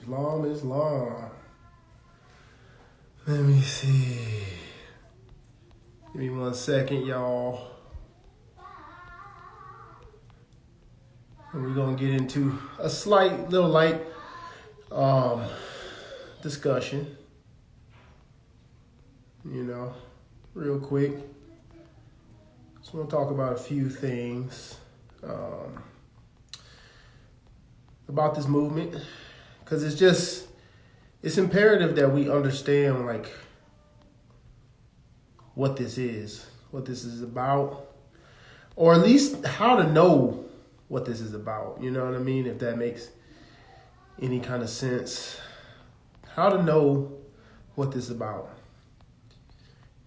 Islam, Islam. Let me see. Give me 1 second, y'all. And we're going to get into a slight, little light discussion. You know, real quick. Just want to talk about a few things about this movement. Because it's imperative that we understand, like, what this is about, or at least how to know what this is about. You know what I mean? If that makes any kind of sense. How to know what this is about.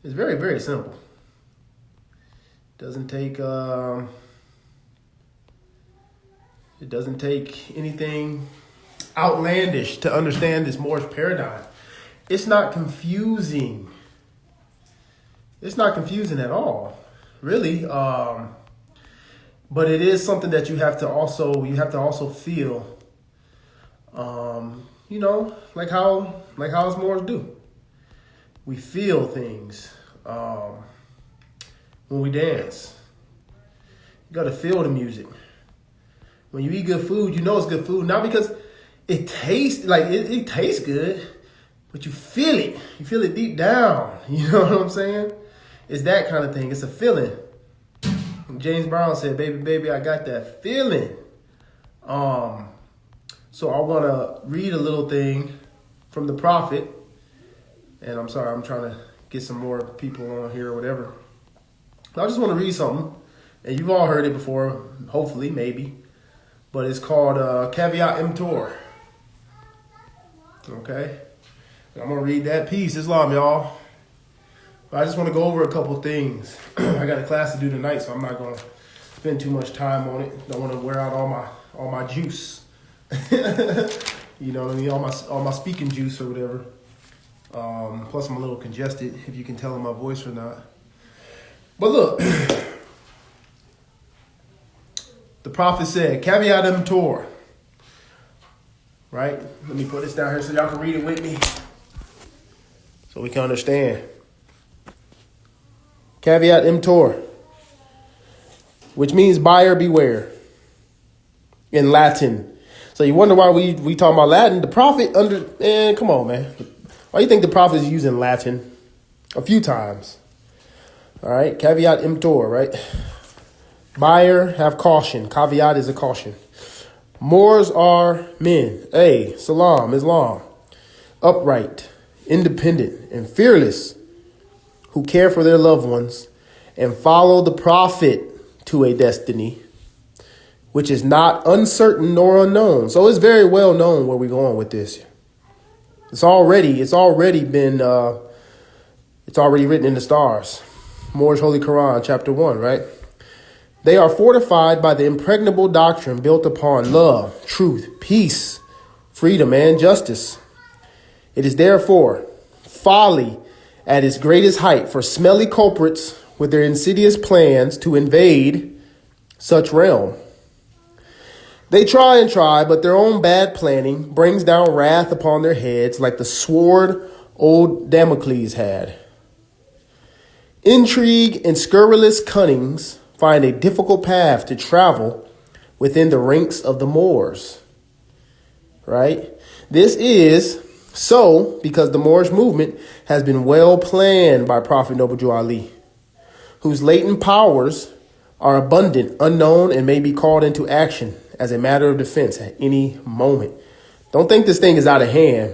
It's very, very simple. It doesn't take anything outlandish to understand this Moorish paradigm. It's not confusing. It's not confusing at all, really. But it is something that you have to also feel. You know, like how us Moors do. We feel things when we dance. You got to feel the music. When you eat good food, you know it's good food, not because it tastes like it tastes good, but you feel it. You feel it deep down. You know what I'm saying? It's that kind of thing. It's a feeling. James Brown said, "Baby, baby, I got that feeling." So I want to read a little thing from the Prophet. And I'm sorry, I'm trying to get some more people on here or whatever. I just want to read something. And you've all heard it before, hopefully, maybe. But it's called Caveat Emptor. Okay? And I'm going to read that piece. Islam, y'all. But I just want to go over a couple things. I got a class to do tonight, so I'm not going to spend too much time on it. Don't want to wear out all my juice. You know what I mean? All my speaking juice or whatever. Plus I'm a little congested, if you can tell in my voice or not. But look, the Prophet said, Caveat Emptor. Right? Let me put this down here so y'all can read it with me. So we can understand. Caveat Emptor. Which means buyer beware. In Latin. So you wonder why we talking about Latin? The Prophet come on, man. Why do you think the Prophet is using Latin? A few times. All right. Caveat emptor, right? Buyer, have caution. Caveat is a caution. Moors are men. Salam, Islam. Upright, independent, and fearless, who care for their loved ones and follow the Prophet to a destiny which is not uncertain nor unknown. So it's very well known where we're going with this. It's already been written in the stars. Moorish Holy Quran, chapter 1, right? They are fortified by the impregnable doctrine built upon love, truth, peace, freedom, and justice. It is therefore folly at its greatest height for smelly culprits with their insidious plans to invade such realm. They try and try, but their own bad planning brings down wrath upon their heads like the sword old Damocles had. Intrigue and scurrilous cunnings find a difficult path to travel within the ranks of the Moors. Right? This is so because the Moorish movement has been well planned by Prophet Noble Ali, whose latent powers are abundant, unknown, and may be called into action as a matter of defense at any moment. Don't think this thing is out of hand.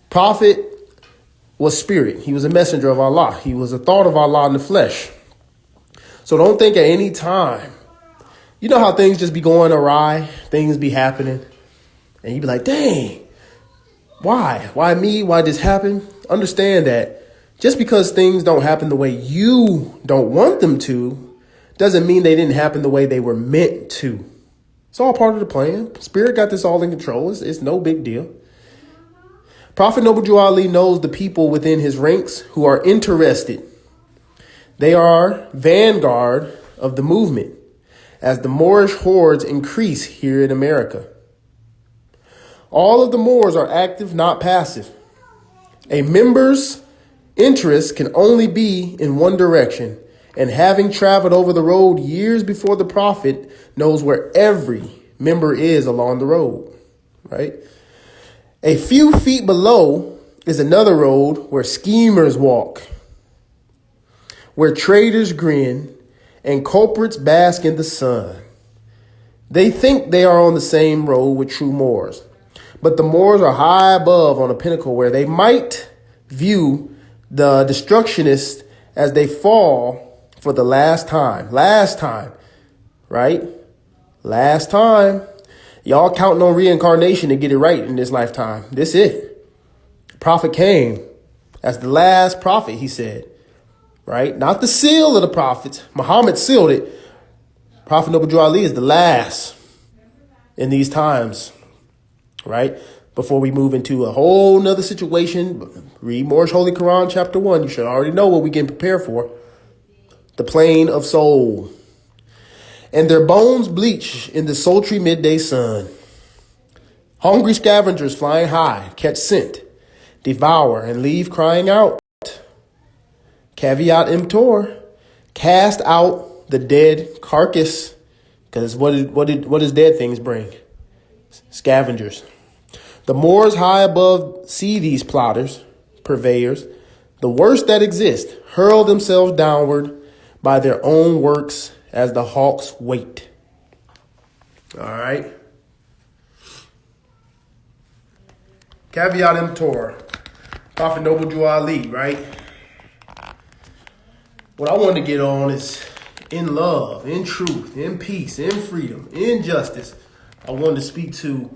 Prophet was spirit. He was a messenger of Allah. He was a thought of Allah in the flesh. So don't think at any time. You know how things just be going awry, things be happening, and you be like, dang, why? Why me? Why this happen? Understand that just because things don't happen the way you don't want them to, doesn't mean they didn't happen the way they were meant to. It's all part of the plan. Spirit got this all in control. It's no big deal. Prophet Noble Ali knows the people within his ranks who are interested. They are vanguard of the movement as the Moorish hordes increase here in America. All of the Moors are active, not passive. A member's interest can only be in one direction, and having traveled over the road years before the prophet knows where every member is along the road, right? A few feet below is another road where schemers walk, where traitors grin, and culprits bask in the sun. They think they are on the same road with true Moors, but the Moors are high above on a pinnacle where they might view the destructionists as they fall for the last time. Last time, right? Last time. Y'all counting on reincarnation to get it right in this lifetime. This it. The prophet came as the last prophet, he said. Right? Not the seal of the prophets. Muhammad sealed it. Prophet Noble Drew Ali is the last in these times. Right? Before we move into a whole nother situation, read Moorish Holy Quran, chapter 1. You should already know what we're getting prepared for. The plane of soul. And their bones bleach in the sultry midday sun. Hungry scavengers flying high, catch scent, devour, and leave crying out. Caveat emptor, cast out the dead carcass, because what does dead things bring? Scavengers. The Moors high above see these plotters, purveyors, the worst that exist, hurl themselves downward by their own works as the hawks wait. All right. Caveat emptor, Prophet Noble Drew Ali, right? What I want to get on is in love, in truth, in peace, in freedom, in justice. I wanted to speak to,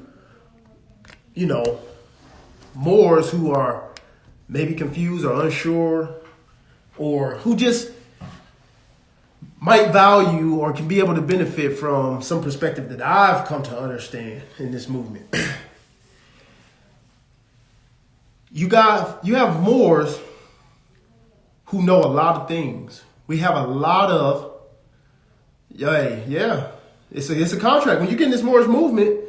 Moors who are maybe confused or unsure, or who just might value or can be able to benefit from some perspective that I've come to understand in this movement. You have Moors who know a lot of things. We have a lot of, it's a contract. When you get in this Moorish movement,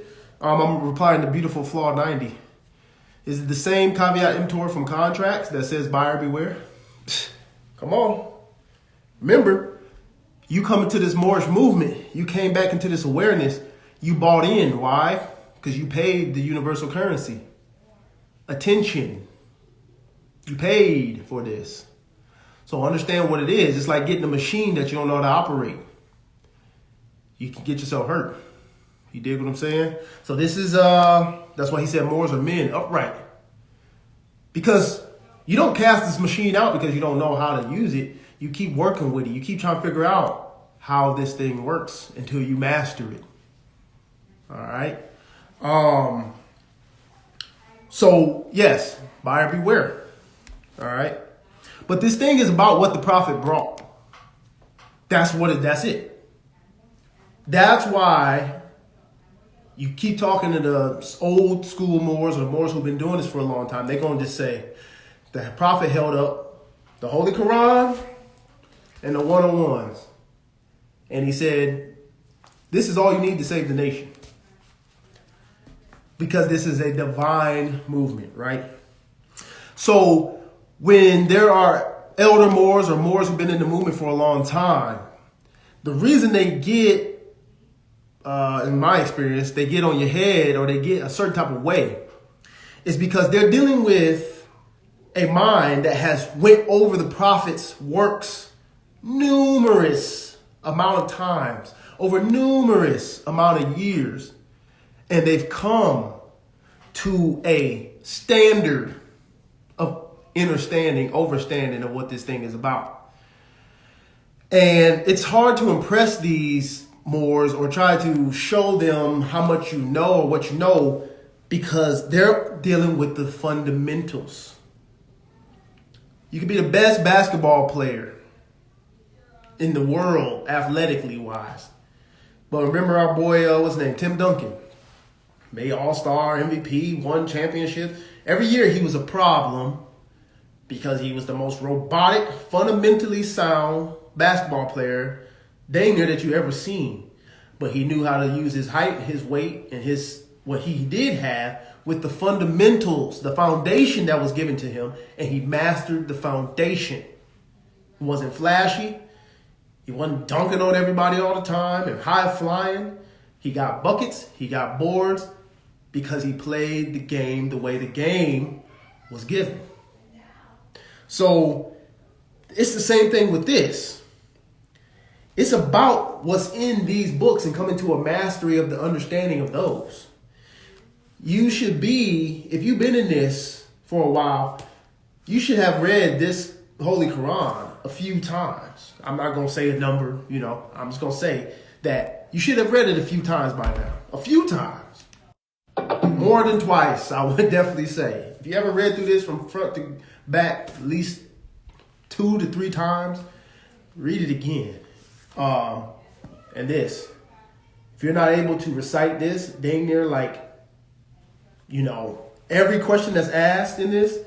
I'm replying to Beautiful Flaw 90. Is it the same caveat emptor from contracts that says buyer beware? Come on. Remember, you come into this Moorish movement, you came back into this awareness, you bought in. Why? Because you paid the universal currency. Attention. You paid for this. So understand what it is. It's like getting a machine that you don't know how to operate. You can get yourself hurt. You dig what I'm saying? So this is, that's why he said Moors are men, upright. Because you don't cast this machine out because you don't know how to use it. You keep working with it. You keep trying to figure out how this thing works until you master it. All right. So yes, buyer beware. All right. But this thing is about what the prophet brought. That's it. That's why you keep talking to the old school Moors or the Moors who've been doing this for a long time. They're going to just say the prophet held up the Holy Quran and the one-on-ones. And he said, this is all you need to save the nation. Because this is a divine movement, right? So when there are elder Moors or Moors who've been in the movement for a long time, the reason they get, in my experience, they get on your head or they get a certain type of way is because they're dealing with a mind that has went over the prophet's works numerous amount of times, over numerous amount of years. And they've come to a standard of overstanding of what this thing is about. And it's hard to impress these Moors or try to show them how much you know or what you know because they're dealing with the fundamentals. You can be the best basketball player in the world, athletically wise. But remember our boy, what's his name? Tim Duncan. Made All-Star, MVP, won championships. Every year he was a problem because he was the most robotic, fundamentally sound basketball player dang near that you ever seen. But he knew how to use his height, his weight, and his what he did have with the fundamentals, the foundation that was given to him, and he mastered the foundation. He wasn't flashy. He wasn't dunking on everybody all the time and high flying. He got buckets, he got boards, because he played the game the way the game was given. So it's the same thing with this. It's about what's in these books and coming to a mastery of the understanding of those. You should be, if you've been in this for a while, you should have read this Holy Quran a few times. I'm not going to say a number, I'm just going to say that you should have read it a few times by now. A few times. More than twice, I would definitely say. If you ever read through this from front to back, at least 2 to 3 times, read it again. And this, if you're not able to recite this, dang near every question that's asked in this,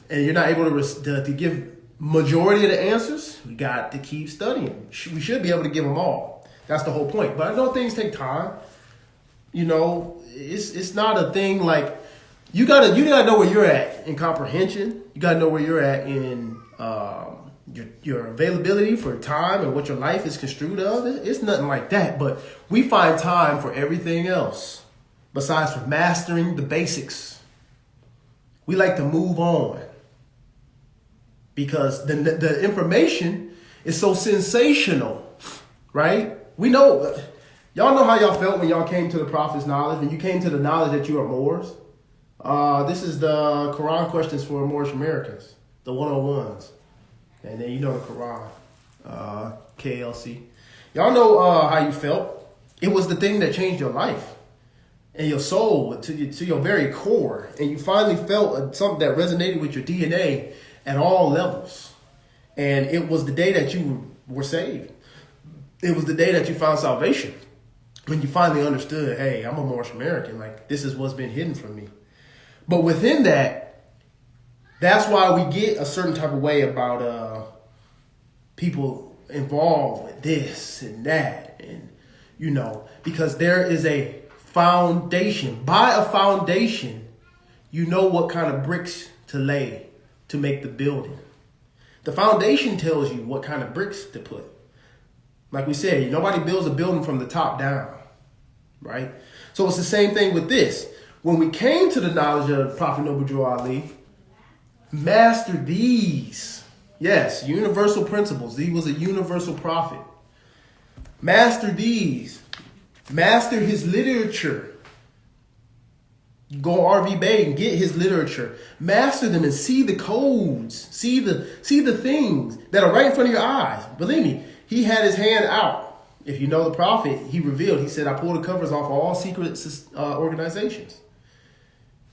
and you're not able to give majority of the answers, we got to keep studying. We should be able to give them all. That's the whole point. But I know things take time. It's not a thing like you gotta know where you're at in comprehension. You gotta know where you're at in your availability for time and what your life is construed of. It's nothing like that. But we find time for everything else besides for mastering the basics. We like to move on because the information is so sensational, right? We know. Y'all know how y'all felt when y'all came to the Prophet's knowledge, when you came to the knowledge that you are Moors. This is the Quran questions for Moorish Americans, the 101s. And then the Quran, KLC. Y'all know how you felt. It was the thing that changed your life and your soul to your very core. And you finally felt something that resonated with your DNA at all levels. And it was the day that you were saved. It was the day that you found salvation. When you finally understood, hey, I'm a Moorish American, like this is what's been hidden from me. But within that, that's why we get a certain type of way about people involved with this and that. And, because there is a foundation. By a foundation, you know what kind of bricks to lay to make the building. The foundation tells you what kind of bricks to put. Like we said, nobody builds a building from the top down, right? So it's the same thing with this. When we came to the knowledge of Prophet Noble Drew Ali, master these. Yes, universal principles. He was a universal prophet. Master these. Master his literature. Go to R.V. Bay and get his literature. Master them and see the codes. See the things that are right in front of your eyes. Believe me. He had his hand out. If you know the Prophet, he revealed, he said, I pulled the covers off of all secret organizations.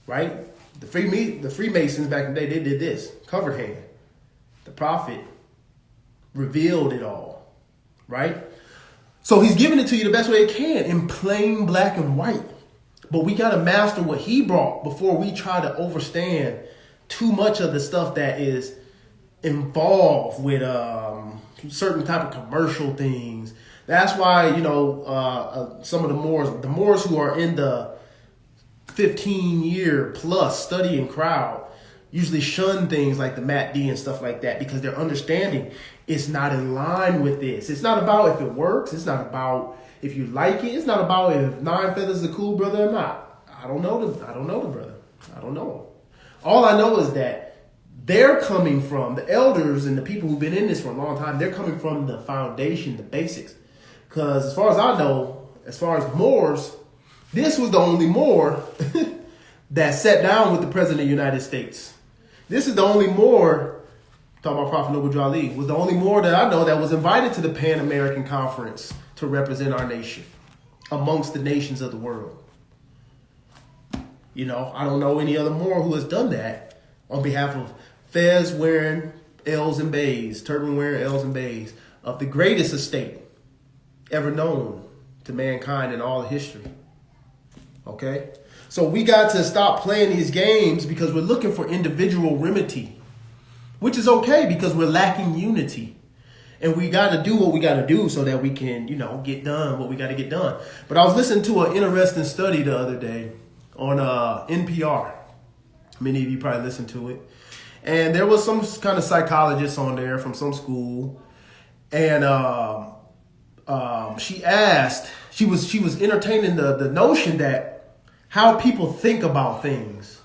Right? The Freemasons back in the day, they did this. Covered hand. The Prophet revealed it all. Right? So he's giving it to you the best way it can in plain black and white. But we got to master what he brought before we try to understand too much of the stuff that is involved with certain type of commercial things. That's why, some of the Moors who are in the 15-year plus studying crowd usually shun things like the Matt D and stuff like that because their understanding is not in line with this. It's not about if it works. It's not about if you like it. It's not about if Nine Feathers is a cool brother or not. I don't know the brother. I don't know him. All I know is that they're coming from, the elders and the people who've been in this for a long time, they're coming from the foundation, the basics. Because as far as I know, as far as Moors, this was the only Moor that sat down with the President of the United States. This is the only Moor, talking about Prophet Noble Drew Ali, was the only Moor that I know that was invited to the Pan-American Conference to represent our nation amongst the nations of the world. I don't know any other Moor who has done that on behalf of Fez wearing L's and bays, turban wearing L's and bays, of the greatest estate ever known to mankind in all of history. Okay? So we got to stop playing these games because we're looking for individual remedy, which is okay because we're lacking unity. And we got to do what we got to do so that we can, get done what we got to get done. But I was listening to an interesting study the other day on NPR. Many of you probably listened to it. And there was some kind of psychologist on there from some school. And she was entertaining the notion that how people think about things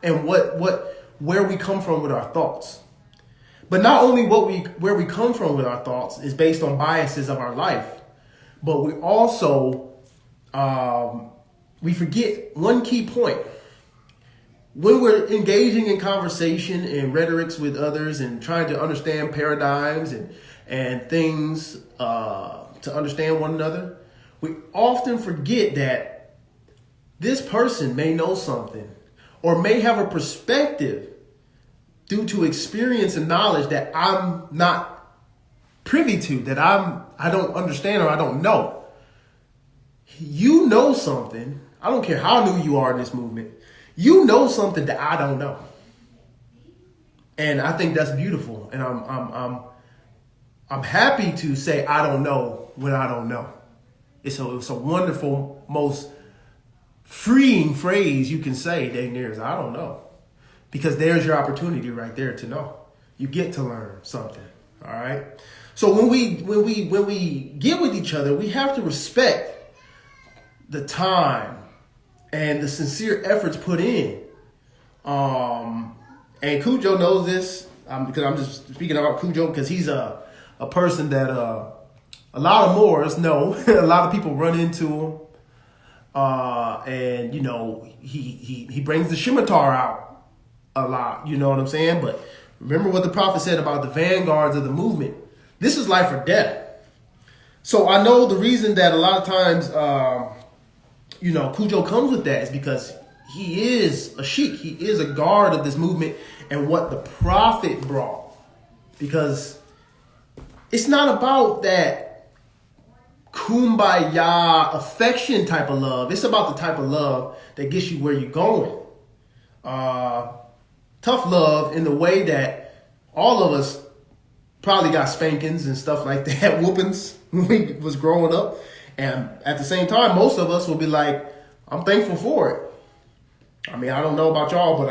and where we come from with our thoughts. But not only where we come from with our thoughts is based on biases of our life, but we also we forget one key point. When we're engaging in conversation and rhetorics with others and trying to understand paradigms and things to understand one another, we often forget that this person may know something or may have a perspective due to experience and knowledge that I'm not privy to, that I don't understand or I don't know. You know something. I don't care how new you are in this movement. You know something that I don't know. And I think that's beautiful. And I'm happy to say I don't know when I don't know. It's a wonderful, most freeing phrase you can say, dang near, is I don't know. Because there's your opportunity right there to know. You get to learn something. All right. So when we get with each other, we have to respect the time and the sincere efforts put in. And Cujo knows this because I'm just speaking about Cujo because he's a person that a lot of Moors know. A lot of people run into him. And he brings the scimitar out a lot, you know what I'm saying? But remember what the prophet said about the vanguards of the movement. This is life or death. So I know the reason that a lot of times, Cujo comes with that is because he is a sheik. He is a guard of this movement and what the prophet brought. Because it's not about that kumbaya affection type of love. It's about the type of love that gets you where you're going. Tough love in the way that all of us probably got spankings and stuff like that, whoopings when we was growing up. And at the same time, most of us will be like, I'm thankful for it. I mean, I don't know about y'all, but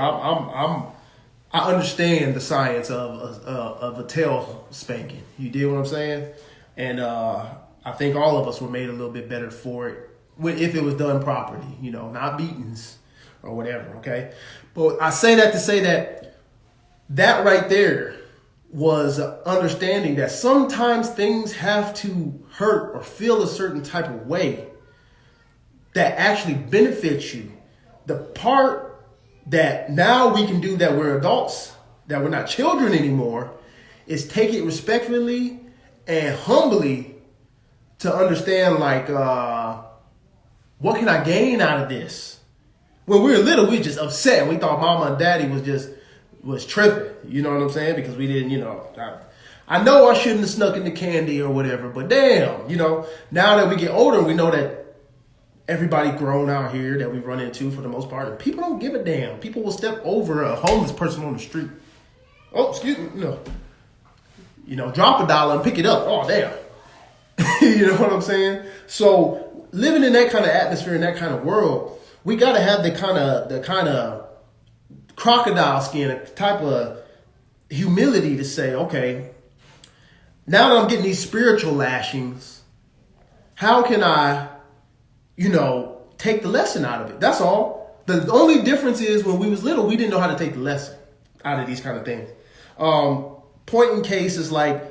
I understand the science of a tail spanking. You dig what I'm saying? And I think all of us were made a little bit better for it if it was done properly, not beatings or whatever, okay? But I say that to say that right there was understanding that sometimes things have to hurt or feel a certain type of way that actually benefits you. The part that now we can do that we're adults, that we're not children anymore, is take it respectfully and humbly to understand what can I gain out of this? When we were little, we just upset. We thought mama and daddy was tripping. You know what I'm saying? Because we didn't, I know I shouldn't have snuck in the candy or whatever, but damn, now that we get older, we know that everybody grown out here that we run into for the most part, and people don't give a damn. People will step over a homeless person on the street. Oh, excuse me, drop a dollar and pick it up. Oh, damn. You know what I'm saying? So living in that kind of atmosphere, in that kind of world, we got to have the kind of crocodile skin, a type of humility to say, okay, now that I'm getting these spiritual lashings, how can I, take the lesson out of it? That's all. The only difference is when we was little, we didn't know how to take the lesson out of these kind of things. Point in case is like,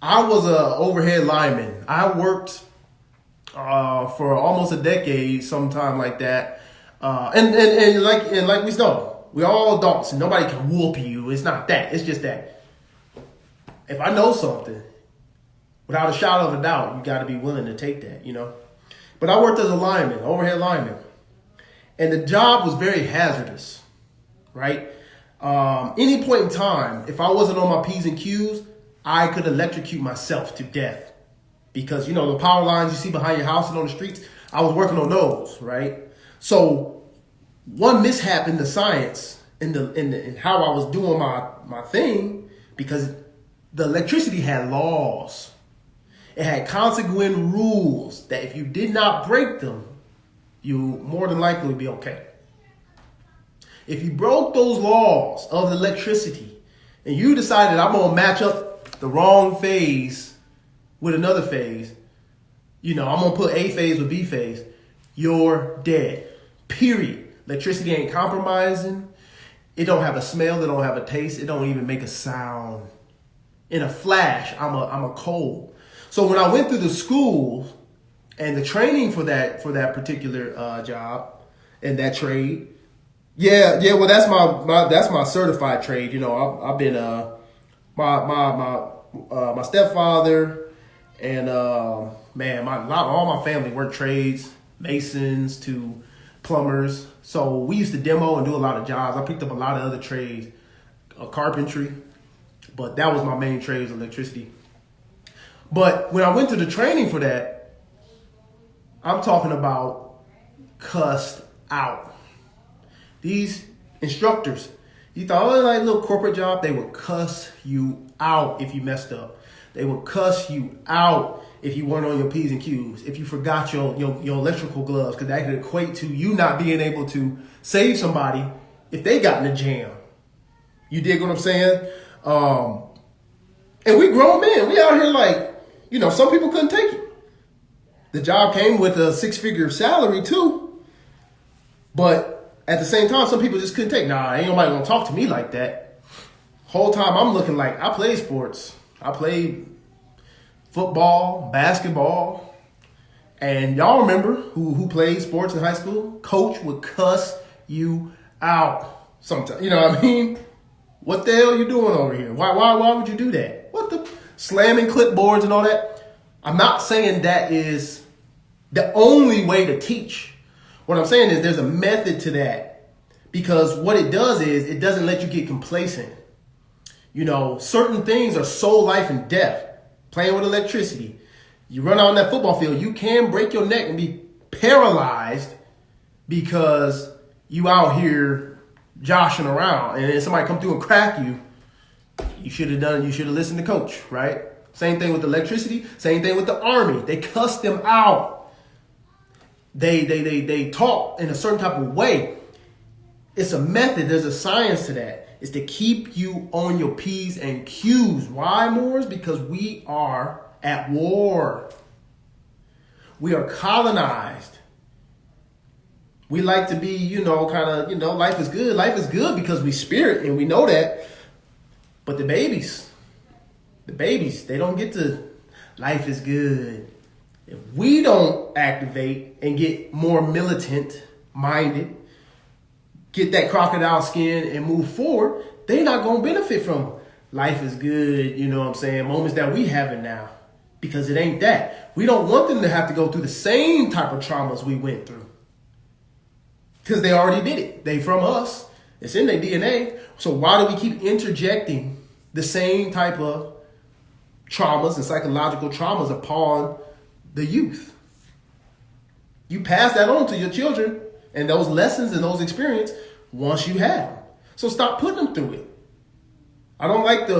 I was a overhead lineman. I worked for almost a decade, sometime like that. And like we know, we're all adults and nobody can whoop you. It's not that. It's just that if I know something, without a shadow of a doubt, you got to be willing to take that, But I worked as a lineman, overhead lineman, and the job was very hazardous, right? Any point in time, if I wasn't on my P's and Q's, I could electrocute myself to death. Because, the power lines you see behind your house and on the streets, I was working on those, right? So one mishap in the science, in how I was doing my thing, because the electricity had laws. It had consequent rules that if you did not break them, you more than likely would be okay. If you broke those laws of the electricity and you decided I'm going to match up the wrong phase with another phase, I'm going to put A phase with B phase, you're dead. Period. Electricity ain't compromising. It don't have a smell. It don't have a taste. It don't even make a sound. In a flash, I'm a cold. So when I went through the school and the training for that particular job and that trade, well, that's my certified trade. I've been my stepfather and all my family work trades, masons to plumbers. So we used to demo and do a lot of jobs. I picked up a lot of other trades, carpentry, but that was my main trade, was electricity. But when I went to the training for that, I'm talking about cussed out. These instructors, you thought, like a little corporate job, they would cuss you out if you messed up. They would cuss you out if you weren't on your P's and Q's, if you forgot your electrical gloves, because that could equate to you not being able to save somebody if they got in a jam. You dig what I'm saying? And we grown men. We out here like, some people couldn't take it. The job came with a 6-figure salary too. But at the same time, some people just couldn't take it. Nah, ain't nobody gonna talk to me like that. Whole time I'm looking like I played sports. I played football, basketball. And y'all remember who played sports in high school? Coach would cuss you out sometimes. You know what I mean? What the hell are you doing over here? Why would you do that? What the slamming clipboards and all that? I'm not saying that is the only way to teach. What I'm saying is there's a method to that, because what it does is it doesn't let you get complacent. Certain things are so life and death. Playing with electricity. You run out on that football field, you can break your neck and be paralyzed because you out here joshing around, and then somebody come through and crack you. You should have listened to coach, right? Same thing with electricity, same thing with the Army. They cuss them out. They talk in a certain type of way. It's a method, there's a science to that. It's to keep you on your P's and Q's. Why, Moors? Because we are at war. We are colonized. We like to be, life is good. Life is good because we spirit and we know that. But the babies, they don't get to life is good. If we don't activate and get more militant minded, get that crocodile skin and move forward, they're not going to benefit from life is good, moments that we having now, because it ain't that. We don't want them to have to go through the same type of traumas we went through, because they already did it. They from us. It's in their DNA. So why do we keep interjecting the same type of traumas and psychological traumas upon the youth? You pass that on to your children, and those lessons and those experiences once you have them. So stop putting them through it. I don't like they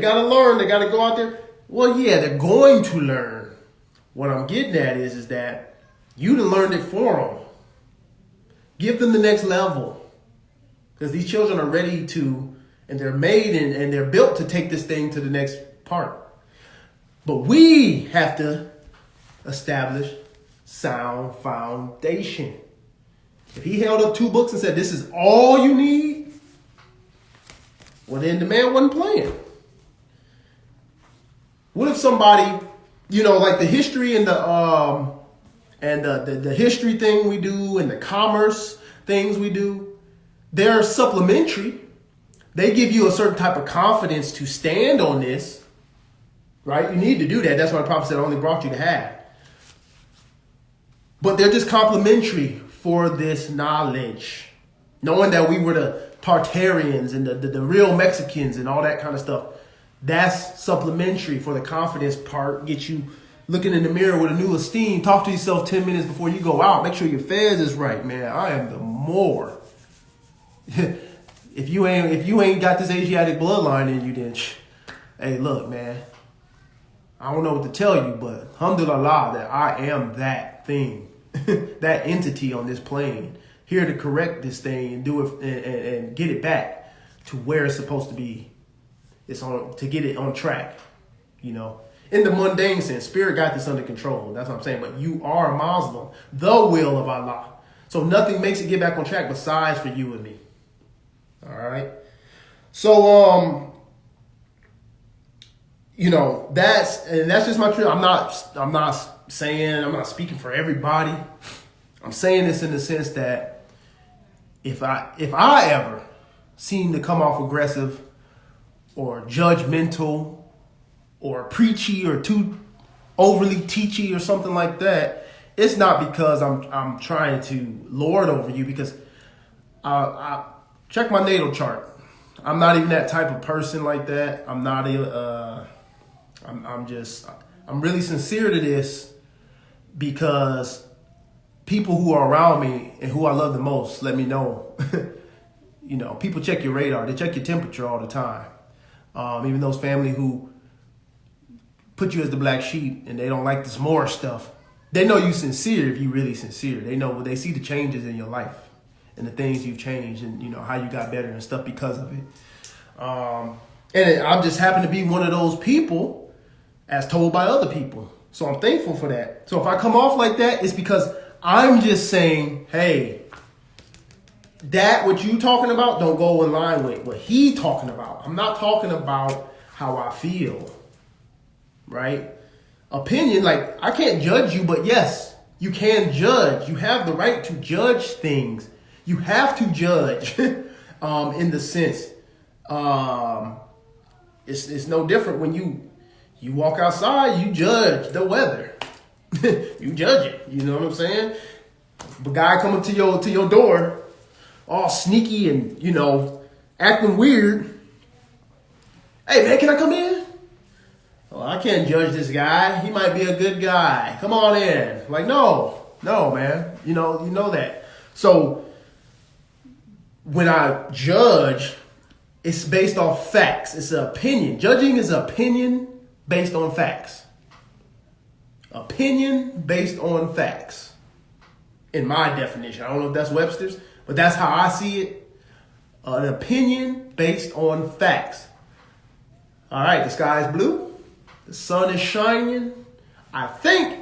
got to learn. They got to go out there. Well, yeah, they're going to learn. What I'm getting at is that you done learned it for them. Give them the next level, because these children are ready to, and they're made and they're built to take this thing to the next part. But we have to establish sound foundation. If he held up 2 books and said, this is all you need, well, then the man wasn't playing. What if somebody, like the history and the history thing we do and the commerce things we do, they're supplementary. They give you a certain type of confidence to stand on this, right? You need to do that. That's why the prophet said, I only brought you to have. But they're just complementary for this knowledge. Knowing that we were the Tartarians and the real Mexicans and all that kind of stuff. That's supplementary for the confidence part. Get you looking in the mirror with a new esteem. Talk to yourself 10 minutes before you go out. Make sure your fez is right, man. I am the Moor. If you ain't got this Asiatic bloodline in you, then hey, look, man. I don't know what to tell you, but alhamdulillah that I am that thing, that entity on this plane, here to correct this thing and do it and get it back to where it's supposed to be. It's on to get it on track, you know. In the mundane sense, spirit got this under control. That's what I'm saying. But you are a Muslim, the will of Allah. So nothing makes it get back on track besides for you and me. All right. So you know, that's just my truth. I'm not speaking for everybody. I'm saying this in the sense that if I ever seem to come off aggressive or judgmental or preachy or too overly teachy or something like that, it's not because I'm trying to lord over you, because I check my natal chart. I'm not even that type of person like that. I'm not I'm really sincere to this because people who are around me and who I love the most let me know. You know, people check your radar. They check your temperature all the time. Even those family who put you as the black sheep and they don't like this more stuff. They know you sincere if you really sincere. They know, they see the changes in your life and the things you've changed and, you know, how you got better and stuff because of it. And I just happen to be one of those people as told by other people. So I'm thankful for that. So if I come off like that, it's because I'm just saying, hey, that what you talking about don't go in line with what he talking about. I'm not talking about how I feel, right? Opinion, like I can't judge you, but yes, you can judge. You have the right to judge things. You have to judge in the sense, it's no different when you walk outside, you judge the weather. You judge it. You know what I'm saying? The guy coming to your door, all sneaky and, you know, acting weird. Hey man, can I come in? Oh, I can't judge this guy. He might be a good guy. Come on in. Like, no, man. You know that. So when I judge, it's based off facts. It's an opinion. Judging is an opinion based on facts. Opinion based on facts. In my definition. I don't know if that's Webster's, but that's how I see it. An opinion based on facts. All right, the sky is blue. The sun is shining. I think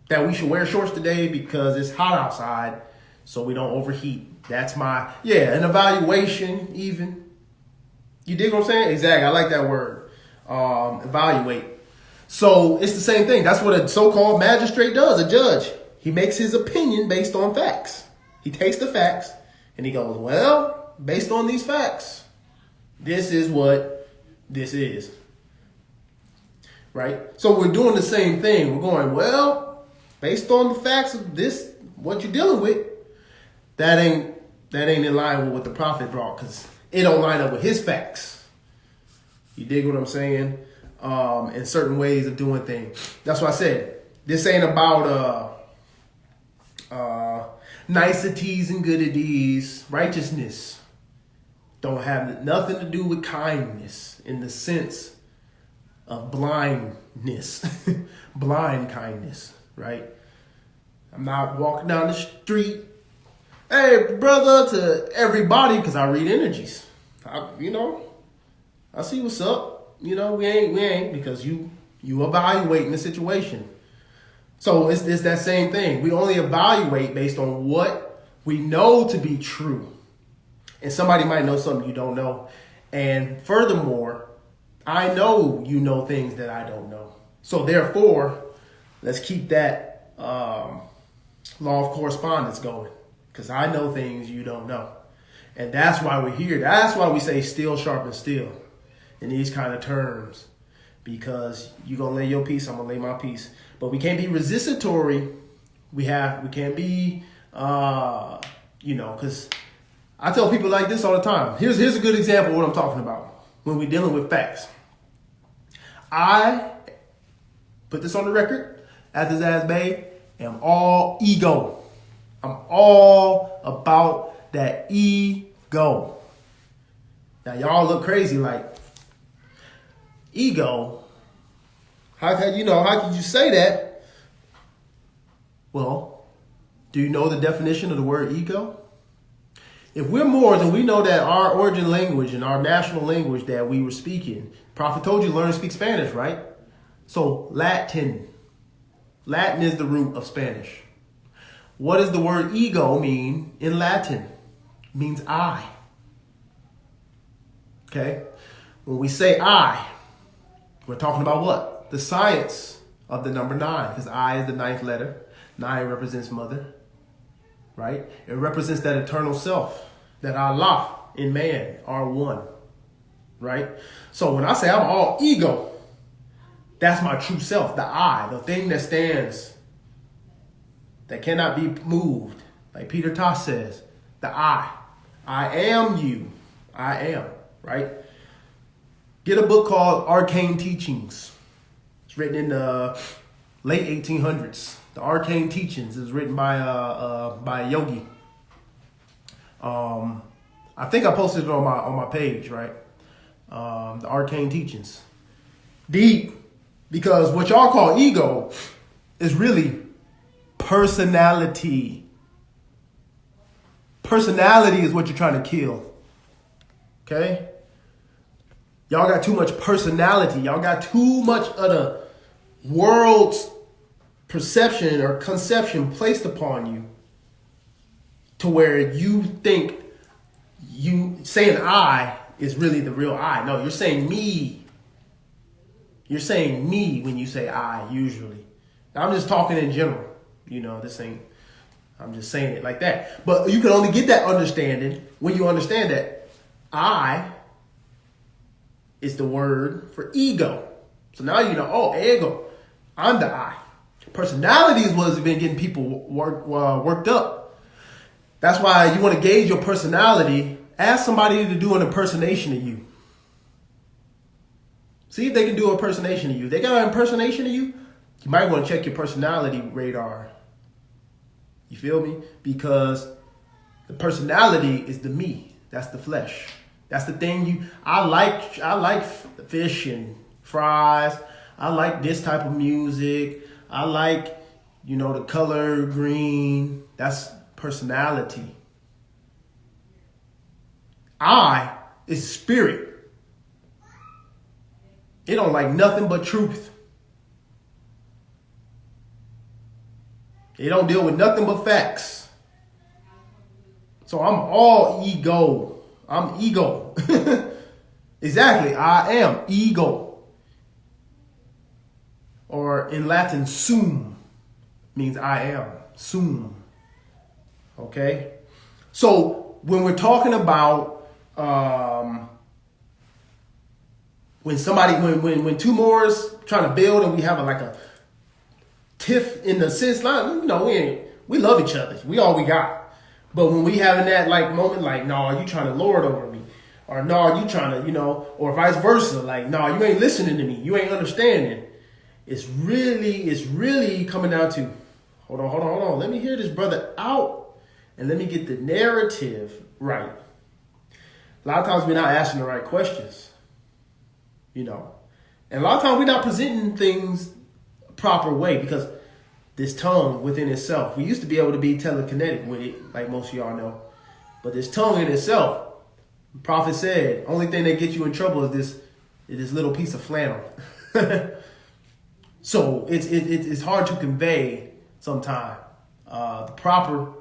that we should wear shorts today because it's hot outside so we don't overheat. That's my, an evaluation even. You dig what I'm saying? Exactly. I like that word. Evaluate. So it's the same thing. That's what a so-called magistrate does, a judge. He makes his opinion based on facts. He takes the facts and he goes, well, based on these facts, this is what this is. Right? So we're doing the same thing. We're going, well, based on the facts of this, what you're dealing with, that ain't in line with what the prophet brought, because it don't line up with his facts. You dig what I'm saying? In certain ways of doing things. That's why I said, this ain't about niceties and goodities. Righteousness don't have nothing to do with kindness in the sense of blindness, blind kindness, right? I'm not walking down the street, hey brother, to everybody, because I read energies. I see what's up. We ain't because you evaluating the situation. So it's that same thing. We only evaluate based on what we know to be true. And somebody might know something you don't know. And furthermore, I know you know things that I don't know. So therefore, let's keep that law of correspondence going. Because I know things you don't know. And that's why we're here. That's why we say steel sharpens steel in these kind of terms. Because you're going to lay your piece, I'm going to lay my piece. But we can't be resistatory. We can't be, because I tell people like this all the time. Here's a good example of what I'm talking about when we're dealing with facts. I put this on the record, Athens Bay, am all ego. I'm all about that ego. Now y'all look crazy like, ego? How could you say that? Well, do you know the definition of the word ego? If we're Moors and we know that our origin language and our national language that we were speaking, Prophet told you learn to speak Spanish, right? So Latin is the root of Spanish. What does the word ego mean in Latin? It means I. Okay? When we say I, we're talking about what? The science of the number 9, because I is the 9th letter. 9 represents mother, right? It represents that eternal self, that Allah in man are one, right? So when I say I'm all ego, that's my true self, the I, the thing that stands, that cannot be moved. Like Peter Tosh says, the I am you, I am, right? Get a book called Arcane Teachings. It's written in the late 1800s. The Arcane Teachings is written by a yogi. I think I posted it on my page, right? The Arcane Teachings. Deep, because what y'all call ego is really personality. Personality is what you're trying to kill. Okay? Y'all got too much personality. Y'all got too much of the world's perception or conception placed upon you to where you think you saying I is really the real I. No, you're saying me. You're saying me when you say I usually. I'm just talking in general. I'm just saying it like that. But you can only get that understanding when you understand that I is the word for ego. So now you know, ego, I'm the I. Personality is what's been getting people worked up. That's why you want to gauge your personality. Ask somebody to do an impersonation of you. See if they can do an impersonation of you. They got an impersonation of you, you might want to check your personality radar. You feel me? Because the personality is the me. That's the flesh. That's the thing I like fish and fries. I like this type of music. I like, the color green. That's personality. I is spirit. It don't like nothing but truth. It don't deal with nothing but facts. So I'm all ego. I'm ego. Exactly. I am ego. Or in Latin, sum means I am. Sum. Okay? So when we're talking about when two Moors trying to build and we have a tiff in the sense line, we love each other. We all we got. But when we having that moment, no, you trying to lord over me. Or no, you trying to, or vice versa. No, you ain't listening to me. You ain't understanding. It's really coming down to, hold on. Let me hear this brother out and let me get the narrative right. A lot of times we're not asking the right questions. And a lot of times we're not presenting things proper way because this tongue within itself, we used to be able to be telekinetic with it, like most of y'all know. But this tongue in itself, the prophet said, only thing that gets you in trouble is this little piece of flannel. So it's hard to convey sometimes the proper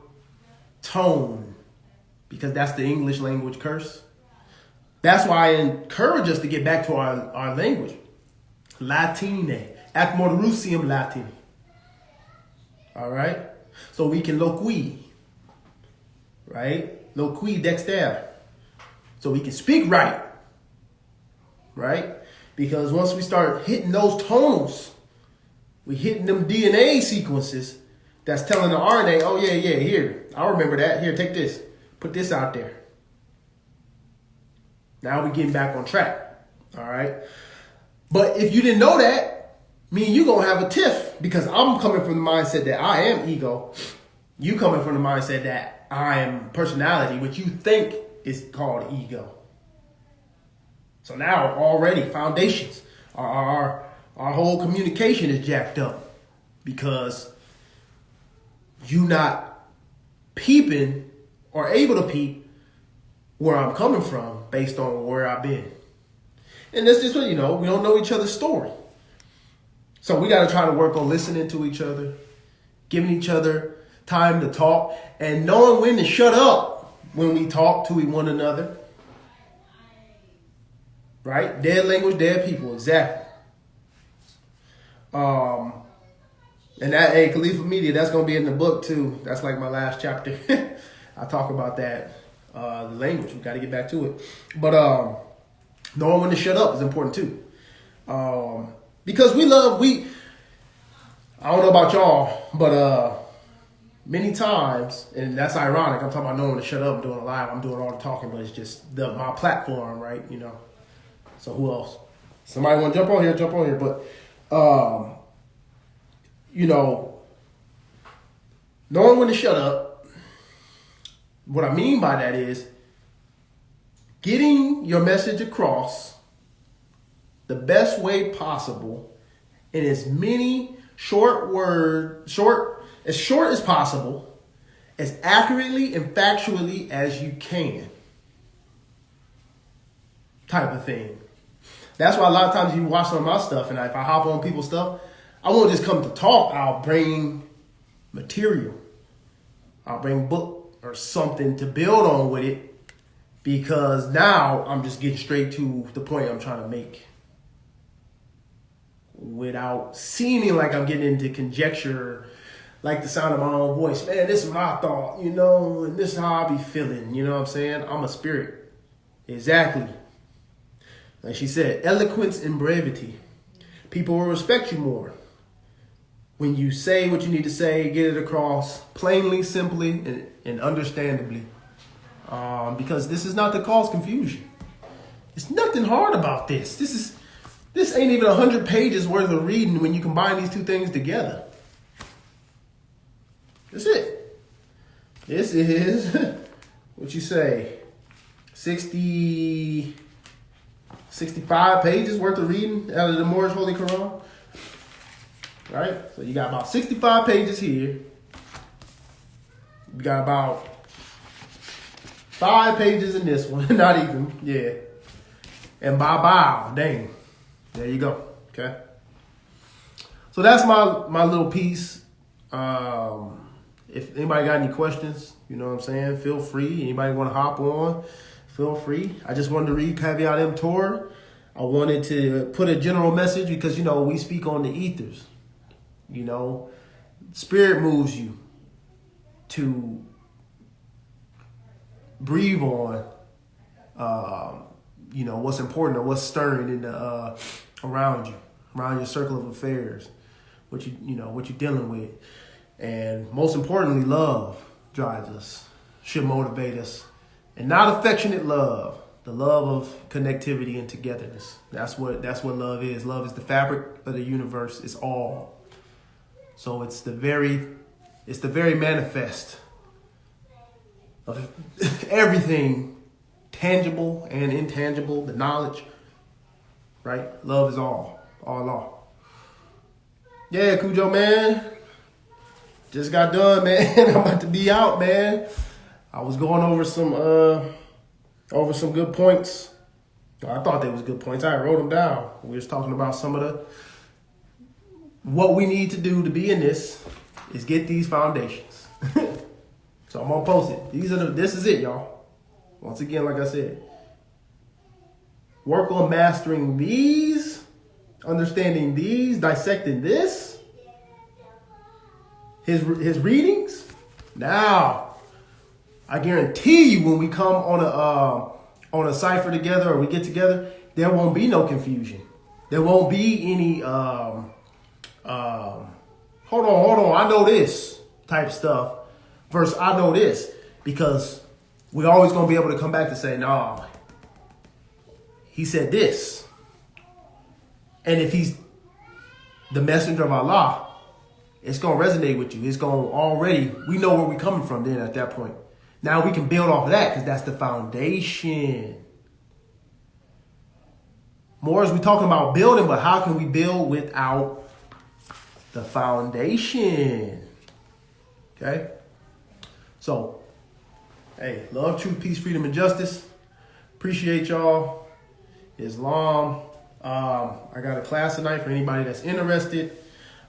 tone because that's the English language curse. That's why I encourage us to get back to our language. Latine. Ac modusium Latin. All right? So we can loqui. Right? Loqui dexter. So we can speak right. Right? Because once we start hitting those tones, we hitting them DNA sequences that's telling the RNA, oh yeah, here. I remember that. Here, take this. Put this out there. Now we're getting back on track. All right? But if you didn't know that, me and you going to have a tiff because I'm coming from the mindset that I am ego. You coming from the mindset that I am personality, which you think is called ego. So now already foundations, our whole communication is jacked up because you not peeping or able to peep where I'm coming from based on where I've been. And that's just what, we don't know each other's story. So we got to try to work on listening to each other, giving each other time to talk, and knowing when to shut up when we talk to one another. Right? Dead language, dead people. Exactly. And that, Khalifa Media, that's going to be in the book too. That's like my last chapter. I talk about that, the language. We got to get back to it. But knowing when to shut up is important too. Because I don't know about y'all, but many times, and that's ironic, I'm talking about knowing when to shut up. I'm doing a live. I'm doing all the talking, but it's just my platform, right? So who else? Somebody want to jump on here. But, knowing when to shut up, what I mean by that is getting your message across the best way possible in as many short as possible, as accurately and factually as you can, type of thing. That's why a lot of times you watch some of my stuff, and if I hop on people's stuff, I won't just come to talk. I'll bring material. I'll bring book or something to build on with it, because now I'm just getting straight to the point I'm trying to make without seeming like I'm getting into conjecture, like the sound of my own voice. Man, this is my thought, and this is how I be feeling. You know what I'm saying? I'm a spirit. Exactly. Like she said, eloquence and brevity. People will respect you more when you say what you need to say, get it across plainly, simply, and understandably. Because this is not to cause confusion. It's nothing hard about this. This ain't even 100 pages worth of reading when you combine these two things together. That's it. This is, what you say, 65 pages worth of reading out of the Moorish Holy Quran. Right? So you got about 65 pages here. You got about 5 pages in this one. Not even. Yeah. And bye-bye. Dang. There you go. Okay. So that's my little piece. If anybody got any questions, you know what I'm saying, feel free. Anybody want to hop on, feel free. I just wanted to read Caveat Emptor. I wanted to put a general message because, we speak on the ethers. Spirit moves you to breathe on, what's important or what's stirring in the around your circle of affairs, what you're dealing with. And most importantly, love drives us, should motivate us. And not affectionate love, the love of connectivity and togetherness. That's what love is. Love is the fabric of the universe. It's all. So it's the very manifest of everything tangible and intangible, the knowledge, right? Love is all law. Yeah, Cujo, man. Just got done, man. I'm about to be out, man. I was going over some good points. I thought they was good points. I wrote them down. We was talking about some of what we need to do to be in this is get these foundations. So I'm gonna post it. This is it, y'all. Once again, like I said, work on mastering these, understanding these, dissecting this. His readings. Now, I guarantee you, when we come on a cipher together or we get together, there won't be no confusion. There won't be any hold on, I know this type stuff versus I know this, because we're always gonna be able to come back to say, no, he said this. And if he's the messenger of Allah, it's going to resonate with you. It's going to we know where we're coming from then at that point. Now we can build off of that because that's the foundation. More as we talking about building, but how can we build without the foundation? Okay? So, hey, love, truth, peace, freedom, and justice. Appreciate y'all. Islam. I got a class tonight for anybody that's interested.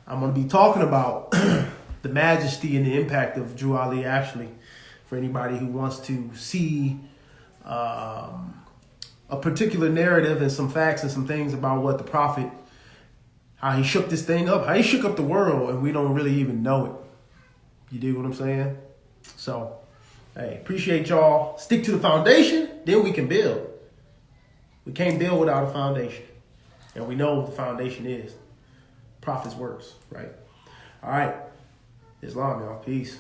I'm going to be talking about the majesty and the impact of Drew Ali, actually, for anybody who wants to see a particular narrative and some facts and some things about what the prophet, how he shook this thing up, how he shook up the world, and we don't really even know it. You dig what I'm saying? So, hey, appreciate y'all. Stick to the foundation, then we can build. We can't build without a foundation. And we know what the foundation is. Prophet's works, right? All right. Islam, y'all. Peace.